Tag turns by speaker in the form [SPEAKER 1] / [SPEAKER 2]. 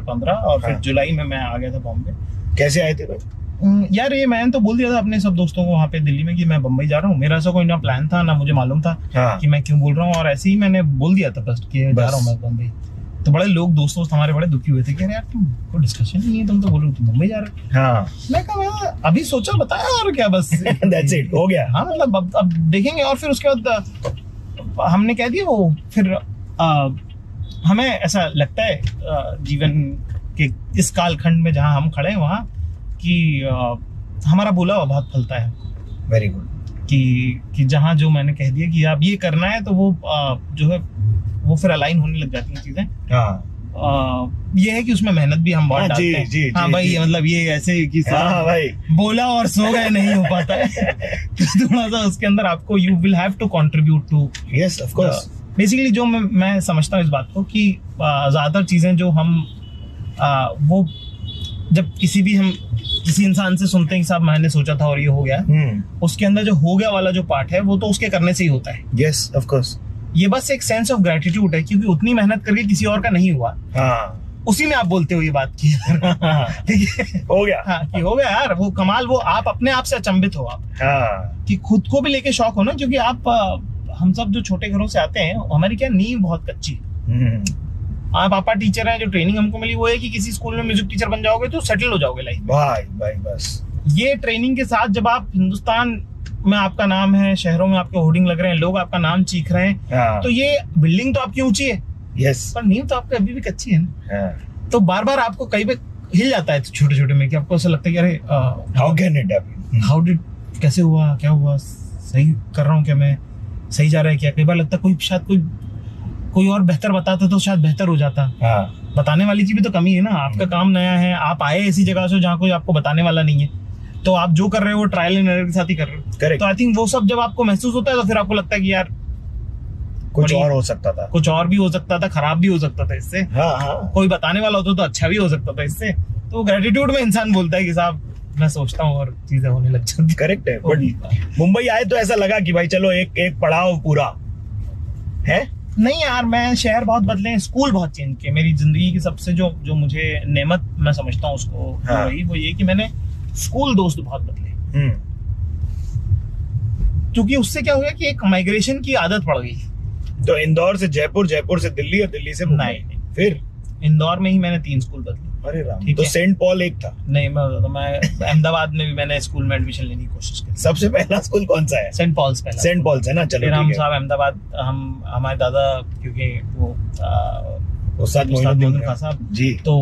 [SPEAKER 1] 15 और फिर
[SPEAKER 2] हाँ।
[SPEAKER 1] जुलाई में मैं आ गया था बॉम्बे।
[SPEAKER 2] कैसे आए थे भाई?
[SPEAKER 1] यार ये मैंने तो बोल दिया था अपने सब दोस्तों को वहाँ पे दिल्ली में कि मैं बम्बई जा रहा हूँ। मेरा ऐसा कोई ना प्लान था ना मुझे मालूम था
[SPEAKER 2] हाँ।
[SPEAKER 1] कि मैं क्यों बोल रहा हूँ, और ऐसे ही मैंने बोल दिया था बस कि जा रहा हूँ मैं बम्बई। तो बड़े लोग दोस्त हमारे बड़े दुखी हुए थे कि अरे यार तुम कोई डिस्कशन नहीं है, तुम तो बोल रहे हो तुम मुंबई जा रहे हो।
[SPEAKER 2] हाँ।
[SPEAKER 1] मैं कहा मैं अभी सोचा बताया और क्या, बस
[SPEAKER 2] That's it, हो गया।
[SPEAKER 1] हाँ मतलब अब देखेंगे। और फिर उसके बाद हमने कह दिया वो फिर हमें ऐसा लगता है जीवन के इस कालखंड में जहाँ हम खड़े हैं वहाँ कि हमारा बोला हुआ बहुत फलता है।
[SPEAKER 2] Very good.
[SPEAKER 1] कि जहाँ जो मैंने कह दिया कि आप ये करना है तो वो जो है वो फिर अलाइन होने लग जाती हैं चीजें।
[SPEAKER 2] हाँ।
[SPEAKER 1] ये है कि उसमें मेहनत भी हम बहुत डालते हैं।
[SPEAKER 2] जी,
[SPEAKER 1] हाँ भाई, मतलब ये ऐसे कि
[SPEAKER 2] हाँ भाई
[SPEAKER 1] बोला और सो गए नहीं हो पाता है। तो थोड़ा सा उसके अंदर आपको you will have to contribute to.
[SPEAKER 2] Yes of course.
[SPEAKER 1] Basically जो मैं समझता हूँ इस बात को कि ज्यादातर चीजें जो हम वो जब किसी इंसान से सुनते हैं कि साहब मैंने सोचा था और ये हो गया, उसके अंदर जो हो गया वाला जो पार्ट है वो तो उसके करने से ही होता है।
[SPEAKER 2] Yes of course.
[SPEAKER 1] ये बस एक सेंस ऑफ ग्रेटिट्यूड है क्योंकि उतनी मेहनत करके किसी और का नहीं हुआ।
[SPEAKER 2] हाँ।
[SPEAKER 1] उसी में आप बोलते हो ये बात की ठीक है,
[SPEAKER 2] हो गया।
[SPEAKER 1] हाँ कि हो गया यार वो कमाल, वो आप अपने आप से अचंभित हो आप।
[SPEAKER 2] हाँ।
[SPEAKER 1] कि खुद को भी लेके शौक हो ना, क्योंकि आप हम सब जो छोटे घरों से आते हैं हमारी क्या नींव बहुत कच्ची। आप पापा टीचर हैं, जो ट्रेनिंग हमको मिली वो है कि किसी स्कूल में म्यूजिक टीचर बन जाओगे तो सेटल हो जाओगे लाइफ।
[SPEAKER 2] भाई भाई बस
[SPEAKER 1] ये ट्रेनिंग के साथ जब आप हिंदुस्तान में आपका नाम है, शहरों में आपके होर्डिंग लग रहे हैं, लोग आपका नाम चीख रहे हैं,
[SPEAKER 2] हाँ।
[SPEAKER 1] तो ये बिल्डिंग तो आपकी ऊंची है,
[SPEAKER 2] यस,
[SPEAKER 1] पर नींव तो आपकी अभी भी कच्ची है ना।
[SPEAKER 2] हाँ।
[SPEAKER 1] तो बार बार आपको कई बार हिल जाता है छोटे छोटे में कि आपको ऐसा लगता है कि अरे
[SPEAKER 2] how can it happen,
[SPEAKER 1] how did, कैसे हुआ, क्या हुआ, सही कर रहा हूँ क्या, मैं सही जा रहा है क्या। कई बार लगता है कोई और बेहतर बताता तो शायद बेहतर हो जाता।
[SPEAKER 2] हाँ।
[SPEAKER 1] बताने वाली की भी तो कमी है ना। आपका काम नया है, आप आए ऐसी जगह से जहाँ कोई आपको बताने वाला नहीं है, तो आप जो कर रहे हो वो ट्रायल एंड एरर के साथ ही कर रहे हो।
[SPEAKER 2] करेक्ट।
[SPEAKER 1] तो आई थिंक वो सब जब आपको महसूस होता है तो फिर आपको लगता है कि यार
[SPEAKER 2] कुछ और हो सकता था,
[SPEAKER 1] कुछ और भी हो सकता था, खराब भी हो सकता था इससे।
[SPEAKER 2] हाँ हाँ।
[SPEAKER 1] कोई बताने वाला होता तो अच्छा भी हो सकता था इससे। तो ग्रेटिट्यूड में इंसान बोलता है कि साहब मैं सोचता हूँ और चीजें होने लग जाती।
[SPEAKER 2] करेक्ट है। बट मुंबई आए तो ऐसा लगा कि भाई चलो एक पड़ाव पूरा है।
[SPEAKER 1] नहीं यार, मैं शहर बहुत बदले, स्कूल बहुत चेंज किए। मेरी जिंदगी की सबसे जो मुझे नेमत मैं समझता हूँ उसको,
[SPEAKER 2] हाँ।
[SPEAKER 1] वो ये कि मैंने स्कूल दोस्त बहुत बदले। क्योंकि उससे क्या हो गया कि एक माइग्रेशन की आदत पड़ गई।
[SPEAKER 2] तो इंदौर से जयपुर, जयपुर से दिल्ली और दिल्ली से मुंबई।
[SPEAKER 1] नहीं।
[SPEAKER 2] फिर
[SPEAKER 1] इंदौर में ही मैंने 3 स्कूल बदले।
[SPEAKER 2] अरे राम।
[SPEAKER 1] ठीक
[SPEAKER 2] तो
[SPEAKER 1] है।
[SPEAKER 2] सेंट पॉल एक था।
[SPEAKER 1] नहीं, मैं अहमदाबाद में भी मैंने स्कूल में एडमिशन लेने की कोशिश की।
[SPEAKER 2] सबसे पहला स्कूल कौन सा है?
[SPEAKER 1] सेंट पॉल्स पहला।
[SPEAKER 2] सेंट पॉल्स है ना। चलो
[SPEAKER 1] फिर हम
[SPEAKER 2] ठीक है।
[SPEAKER 1] साहब अहमदाबाद, हमारे दादा क्योंकि वो
[SPEAKER 2] उस्ताद
[SPEAKER 1] मोइनुद्दीन
[SPEAKER 2] मोइनुद्दीन
[SPEAKER 1] खान साहब
[SPEAKER 2] जी।
[SPEAKER 1] तो